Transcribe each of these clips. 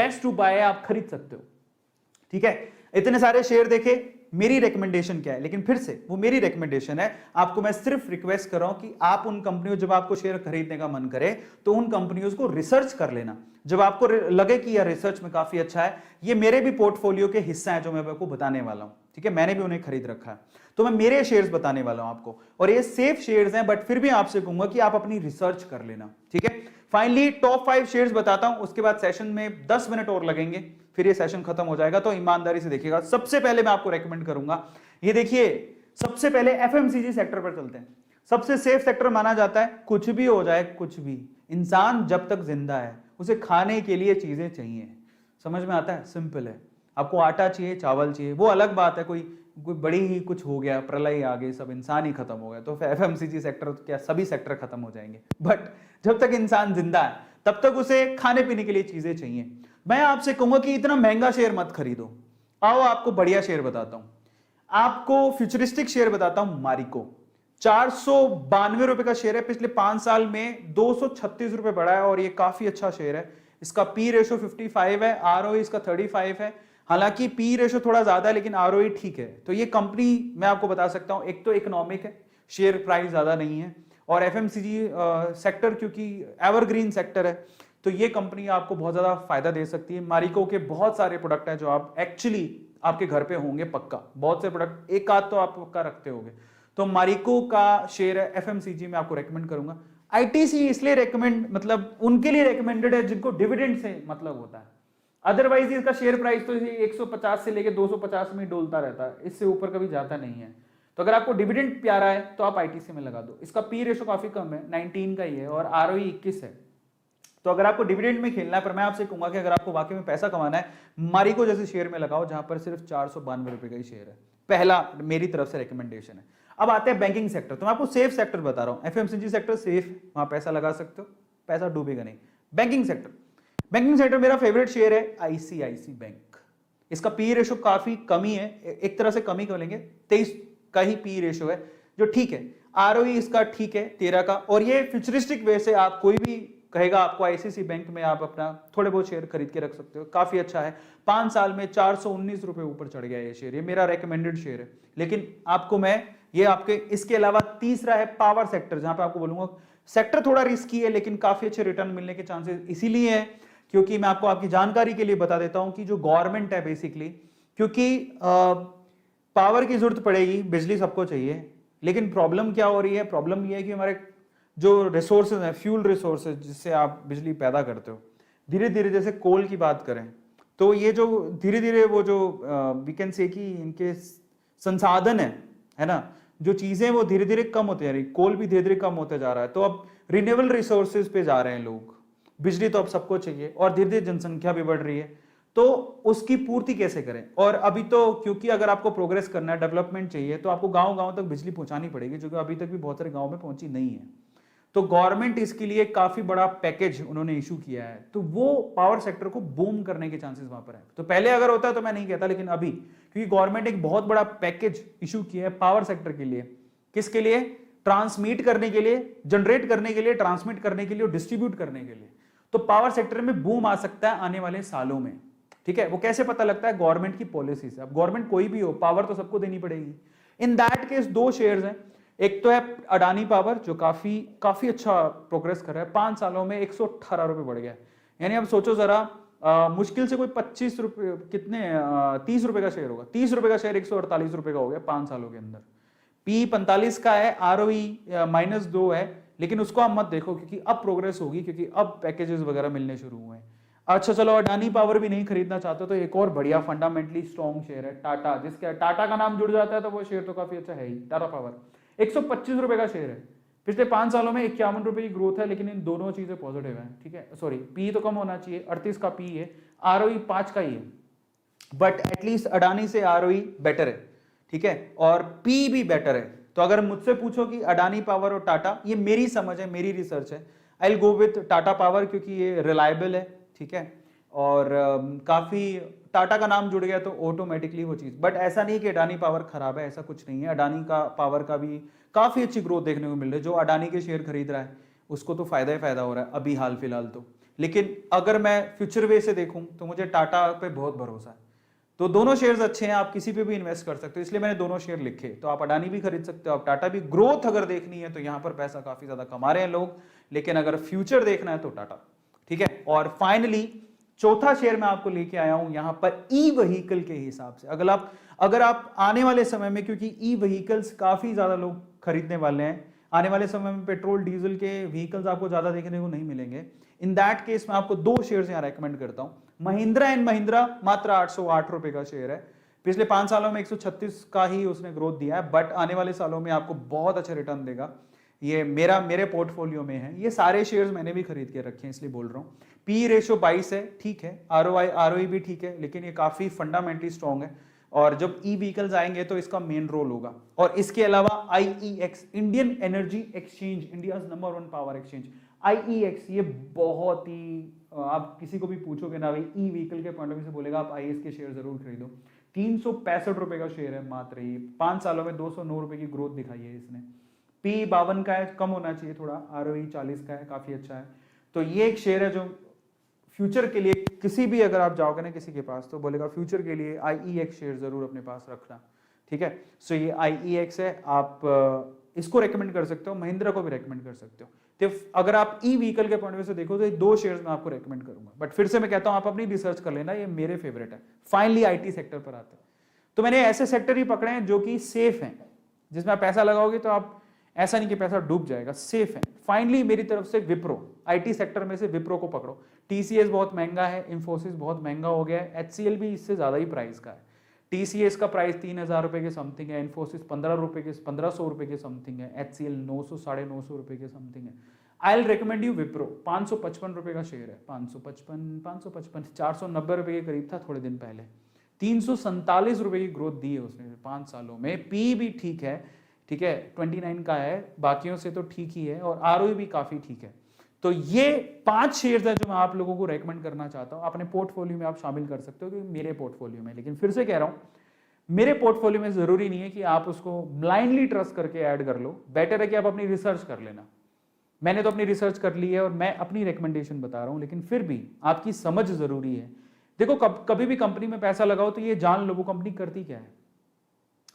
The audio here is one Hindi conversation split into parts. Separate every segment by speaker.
Speaker 1: बेस्ट टू बाय है, आप खरीद सकते हो। ठीक है, इतने सारे शेयर देखे, मेरी रिकमेंडेशन क्या है, लेकिन फिर से वो मेरी रिकमेंडेशन है, आपको मैं सिर्फ रिक्वेस्ट कर रहा हूं कि आप उन कंपनियों, जब आपको शेयर खरीदने का मन करे तो उन कंपनियों को रिसर्च कर लेना, जब आपको लगे कि यह रिसर्च में काफी अच्छा है। ये मेरे भी पोर्टफोलियो के हिस्सा है जो मैं आपको बताने वाला हूं, ठीक है, मैंने भी उन्हें खरीद रखा है, तो मैं मेरे शेयर्स बताने वाला हूं आपको, और ये सेफ शेयर्स हैं, बट फिर भी आपसे कहूंगा कि आप अपनी रिसर्च कर लेना। ठीक है, फाइनली टॉप 5 शेयर्स बताता हूं, उसके बाद सेशन में 10 मिनट और लगेंगे, फिर ये सेशन खत्म हो जाएगा, तो ईमानदारी से देखिएगा। सबसे पहले मैं आपको रेकमेंड करूंगा, ये देखिए, सबसे पहले एफएमसीजी सेक्टर पर चलते हैं। सबसे सेफ सेक्टर माना जाता है, कुछ भी हो जाए, कुछ भी, इंसान जब तक जिंदा है उसे खाने के लिए चीजें चाहिए। समझ में आता है? सिंपल है। आपको आटा चाहिए, चावल चाहिए, वो अलग बात है, कोई बड़ी ही कुछ हो गया, प्रलय आ गई, सब इंसान ही खत्म हो गया, तो एफएमसीजी सेक्टर क्या, सभी सेक्टर खत्म हो जाएंगे। बट जब तक इंसान जिंदा है तब तक उसे खाने पीने के लिए चीजें चाहिए। मैं आपसे कहूंगा कि इतना महंगा शेयर मत खरीदो। आओ आपको बढ़िया शेयर बताता हूं, आपको फ्यूचरिस्टिक शेयर बताता हूं। मारिको 492 रुपए का शेयर है, पिछले 5 साल में 236 रुपए बढ़ा है, और ये काफी अच्छा शेयर है। इसका पी रेशो 55 है, आरओई इसका 35 है। हालांकि पी रेशो थोड़ा ज्यादा है, लेकिन आरओई ठीक है। तो ये कंपनी मैं आपको बता सकता हूं, एक तो इकोनॉमिक है, शेयर प्राइस ज्यादा नहीं है, और एफएमसीजी सेक्टर क्योंकि एवरग्रीन सेक्टर है, तो ये कंपनी आपको बहुत ज्यादा फायदा दे सकती है। मारिको के बहुत सारे प्रोडक्ट हैं जो आप एक्चुअली आपके घर पे होंगे पक्का, बहुत से प्रोडक्ट, एक आध तो आप पक्का रखते होंगे। तो मारिको का शेयर है, एफएमसीजी में आपको रेकमेंड करूंगा। आईटीसी इसलिए रेकमेंड, मतलब उनके लिए रेकमेंडेड है जिनको डिविडेंड से मतलब होता है, अदरवाइज इसका शेयर प्राइस तो 150 से लेके 250 में डोलता रहता है, इससे ऊपर कभी जाता नहीं है। तो अगर आपको डिविडेंड प्यारा है तो आप आईटीसी में लगा दो। इसका पी रेशो काफी कम है, 19 का ही है, और आरओई 21 है। तो अगर आपको डिविडेंड में खेलना है, पर मैं आपसे कहूंगा कि अगर आपको वाकई में पैसा कमाना है, मारिको जैसे शेयर में लगाओ जहां पर सिर्फ 492 रुपए का ही शेयर है। पहला मेरी तरफ से रिकमेंडेशन है। अब आते हैं बैंकिंग सेक्टर, तो मैं आपको सेफ सेक्टर बता रहा हूं। एफएमसीजी सेक्टर सेफ, वहां पैसा लगा सकते हो, पैसा डूबेगा नहीं। बैंकिंग सेक्टर, बैंकिंग सेक्टर मेरा फेवरेट शेयर है आईसीआईसी बैंक। इसका पी रेशो काफी कमी है, एक तरह से कमी बोलेंगे, 23 का ही पी रेशो है, जो ठीक है। आरओई इसका ठीक है 13 का, और ये फ्यूचरिस्टिक वे से आप कोई भी कहेगा आपको आईसीआईसी बैंक में आप अपना थोड़े बहुत शेयर खरीद के रख सकते हो, काफी अच्छा है। 5 साल में 419 रुपए ऊपर चढ़ गया ये शेयर, ये मेरा रेकमेंडेड शेयर है। लेकिन आपको मैं ये आपके, इसके अलावा तीसरा है पावर सेक्टर, जहां पे आपको बोलूंगा सेक्टर थोड़ा रिस्की है, लेकिन काफी अच्छे रिटर्न मिलने के चांसेस इसीलिए है क्योंकि मैं आपको आपकी जानकारी के लिए बता देता हूं कि जो गवर्नमेंट है बेसिकली, क्योंकि पावर की जरूरत पड़ेगी, बिजली सबको चाहिए, लेकिन प्रॉब्लम क्या हो रही है, प्रॉब्लम ये है कि हमारे जो रिसोर्सेज हैं, फ्यूल रिसोर्सेज जिससे आप बिजली पैदा करते हो, धीरे धीरे, जैसे कोल की बात करें तो ये जो धीरे धीरे वो जो वी कैन से कि इनके संसाधन है ना, जो चीजें वो धीरे धीरे कम होते जा रही, कोल भी धीरे धीरे कम होते जा रहा है, तो अब रिन्यूएबल रिसोर्सेज पे जा रहे हैं लोग। बिजली तो अब सबको चाहिए, और धीरे धीरे जनसंख्या भी बढ़ रही है, तो उसकी पूर्ति कैसे करें। और अभी तो क्योंकि अगर आपको प्रोग्रेस करना है, डेवलपमेंट चाहिए, तो आपको गांव गांव तक बिजली पहुंचानी पड़ेगी, जो कि अभी तक भी बहुत सारे गांव में पहुंची नहीं है। तो गवर्नमेंट इसके लिए काफी बड़ा पैकेज उन्होंने इशू किया है, तो वो पावर सेक्टर को बूम करने के चांसेस वहां पर है। तो पहले अगर होता है तो मैं नहीं कहता, लेकिन अभी क्योंकि गवर्नमेंट एक बहुत बड़ा पैकेज इशू किया है पावर सेक्टर के लिए, किसके लिए, ट्रांसमिट करने के लिए, जनरेट करने के लिए, ट्रांसमिट करने के लिए और डिस्ट्रीब्यूट करने के लिए। तो पावर सेक्टर में बूम आ सकता है आने वाले सालों में। ठीक है, वो कैसे पता लगता है, गवर्नमेंट की पॉलिसी से। अब गवर्नमेंट कोई भी हो, पावर तो सबको देनी पड़ेगी। इन दैट केस 2 शेयर्स हैं, एक तो है अडानी पावर जो काफी अच्छा प्रोग्रेस कर रहा है, 5 सालों में 118 रुपए बढ़ गया। यानी अब सोचो जरा, मुश्किल से कोई 25 रुपए, कितने 30 रुपए का शेयर होगा, 30 रुपए का शेयर 148 रुपए का हो गया 5 सालों के अंदर। पी 45 का है, आरओई -2 है, लेकिन उसको आप मत देखो क्योंकि अब प्रोग्रेस होगी, क्योंकि अब पैकेजेस वगैरह मिलने शुरू हुए हैं। अच्छा चलो, अडानी पावर भी नहीं खरीदना चाहते तो एक और बढ़िया फंडामेंटली स्ट्रॉन्ग शेयर है टाटा, जिसका टाटा का नाम जुड़ जाता है तो वो शेयर तो काफी अच्छा है ही। टाटा पावर 125 रुपए का शेयर है, पिछले 5 सालों में 51 रुपए की ग्रोथ है, लेकिन इन दोनों चीजें पॉजिटिव है। ठीक है, सॉरी पी तो कम होना चाहिए, 38 का पी है, आरओई 5 का ही है, बट एटलीस्ट अडानी से आरओई बेटर है। ठीक है, और पी भी बेटर है। तो अगर मुझसे पूछो कि अडानी पावर और टाटा, ये मेरी समझ है, मेरी रिसर्च है, I will go with Tata power क्योंकि ये रिलायबल है। ठीक है, और काफी टाटा का नाम जुड़ गया तो ऑटोमेटिकली वो चीज, बट ऐसा नहीं कि अडानी पावर खराब है, ऐसा कुछ नहीं है। अडानी का पावर का भी काफी अच्छी ग्रोथ देखने को मिल रही है, जो अडानी के शेयर खरीद रहा है उसको तो फायदा ही फायदा हो रहा है अभी हाल फिलहाल तो। लेकिन अगर मैं फ्यूचर वे से देखूं तो मुझे टाटा पे बहुत भरोसा है। तो दोनों शेयर्स अच्छे हैं, आप किसी पे भी इन्वेस्ट कर सकते हो, इसलिए मैंने दोनों शेयर लिखे। तो आप अडानी भी खरीद सकते हो, आप टाटा भी। ग्रोथ अगर देखनी है तो यहां पर पैसा काफी ज्यादा कमा रहे हैं लोग, लेकिन अगर फ्यूचर देखना है तो टाटा। ठीक है। और फाइनली चौथा शेयर मैं आपको लेके आया हूं यहां पर ई व्हीकल के हिसाब से। अगर आप आने वाले समय में, क्योंकि ई व्हीकल्स काफी ज्यादा लोग खरीदने वाले हैं, आने वाले समय में पेट्रोल डीजल के व्हीकल्स आपको ज्यादा देखने को नहीं मिलेंगे। इन दैट केस मैं आपको दो शेयर्स यहां रेकमेंड करता हूं। महिंद्रा एंड महिंद्रा मात्र 808 रुपए का शेयर है। पिछले 5 सालों में 136 का ही उसने ग्रोथ दिया है, बट आने वाले सालों में आपको बहुत अच्छा रिटर्न देगा। ये मेरे पोर्टफोलियो में है। ये सारे शेयर्स मैंने भी खरीद के रखे हैं, इसलिए बोल रहा हूँ। पी रेशो 22 है, ठीक है। आरओई भी ठीक है, लेकिन ये काफी फंडामेंटली स्ट्रॉन्ग है। और जब ई व्हीकल्स आएंगे तो इसका मेन रोल होगा। और इसके अलावा IEX, Indian energy exchange, India number 1 power exchange, IEX, ये बहुत ही, आप किसी को भी पूछोगे ना भाई ई व्हीकल के पॉइंट ऑफ व्यू से, बोलेगा आप आईईएक्स के शेयर जरूर खरीदो। 365 रुपए का शेयर है मात्र। ये 5 सालों में 209 रुपए की ग्रोथ दिखाई है इसने। पी 52 का है, कम होना चाहिए थोड़ा। आरओई 40 का है, काफी अच्छा है। तो ये एक शेयर है जो फ्यूचर के लिए, किसी भी अगर आप जाओगे ना किसी के पास तो बोलेगा फ्यूचर के लिए आईईएक्स शेयर जरूर अपने पास रखना। ठीक है। सो ये आईईएक्स है, आप इसको रेकमेंड कर सकते हो, महिंद्रा को भी रेकमेंड कर सकते हो। तो अगर आप ई व्हीकल के पॉइंट ऑफ व्यू से देखो तो ये दो शेयर्स मैं आपको रेकमेंड करूंगा। बट फिर से मैं कहता हूं आप अपनी रिसर्च कर लेना, ये मेरे फेवरेट है। फाइनली आईटी सेक्टर पर आते हैं, तो मैंने ऐसे सेक्टर ही पकड़े हैं जो कि सेफ हैं, जिसमें आप पैसा लगाओगे तो आप ऐसा नहीं कि पैसा डूब जाएगा, सेफ है। फाइनली मेरी तरफ से विप्रो, आईटी सेक्टर में से विप्रो को पकड़ो। टीसीएस बहुत महंगा है, इंफोसिस बहुत महंगा हो गया है, एचसीएल भी इससे ज्यादा ही प्राइस का है। टीसीएस का प्राइस 3000 रुपए के समथिंग है, इंफोसिस 1500 रुपए के समथिंग है, एचसीएल 900 950 रुपए के समथिंग है। I will recommend you Wipro. 555 रुपए का शेयर है, 555 490 रुपए के करीब था थोड़े दिन पहले। 347 रुपए की ग्रोथ दी है उसने 5 सालों में। पी भी ठीक है, ठीक है, 29 का है, बाकियों से तो ठीक ही है। और आरओई भी काफी ठीक है। तो ये 5 शेयर्स है जो मैं आप लोगों को रेकमेंड करना चाहता हूं। अपने पोर्टफोलियो में आप शामिल कर सकते हो, क्योंकि मेरे पोर्टफोलियो में, लेकिन फिर से कह रहा हूं मेरे पोर्टफोलियो में जरूरी नहीं है कि आप उसको ब्लाइंडली ट्रस्ट करके ऐड कर लो। बेटर है कि आप अपनी रिसर्च कर लेना। मैंने तो अपनी रिसर्च कर ली है और मैं अपनी रिकमेंडेशन बता रहा हूं, लेकिन फिर भी आपकी समझ जरूरी है। देखो, कभी भी कंपनी में पैसा लगाओ तो ये जान लो वो कंपनी करती क्या है,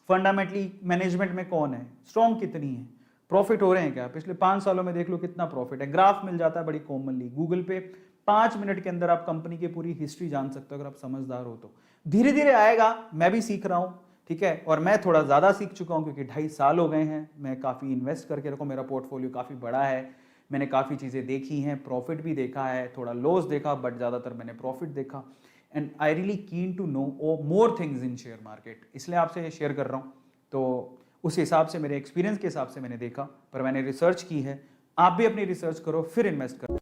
Speaker 1: फंडामेंटली मैनेजमेंट में कौन है, स्ट्रॉन्ग कितनी है, प्रॉफिट हो रहे हैं क्या। पिछले 5 सालों में देख लो कितना प्रॉफिट है, ग्राफ मिल जाता है बड़ी कॉमनली गूगल पे। 5 मिनट के अंदर आप कंपनी की पूरी हिस्ट्री जान सकते हो अगर आप समझदार हो तो। धीरे धीरे आएगा, मैं भी सीख रहा हूं, ठीक है। और मैं थोड़ा ज्यादा सीख चुका हूं क्योंकि 2.5 साल हो गए हैं, मैं काफी इन्वेस्ट करके रखा, मेरा पोर्टफोलियो काफी बड़ा है, मैंने काफी चीजें देखी हैं, प्रॉफिट भी देखा है, थोड़ा लॉस देखा, बट ज्यादातर मैंने प्रॉफिट देखा। And I really keen to know more things in share market, इसलिए आपसे शेयर कर रहा हूं। तो उस हिसाब से, मेरे एक्सपीरियंस के हिसाब से मैंने देखा, पर मैंने रिसर्च की है। आप भी अपनी रिसर्च करो फिर इन्वेस्ट करो।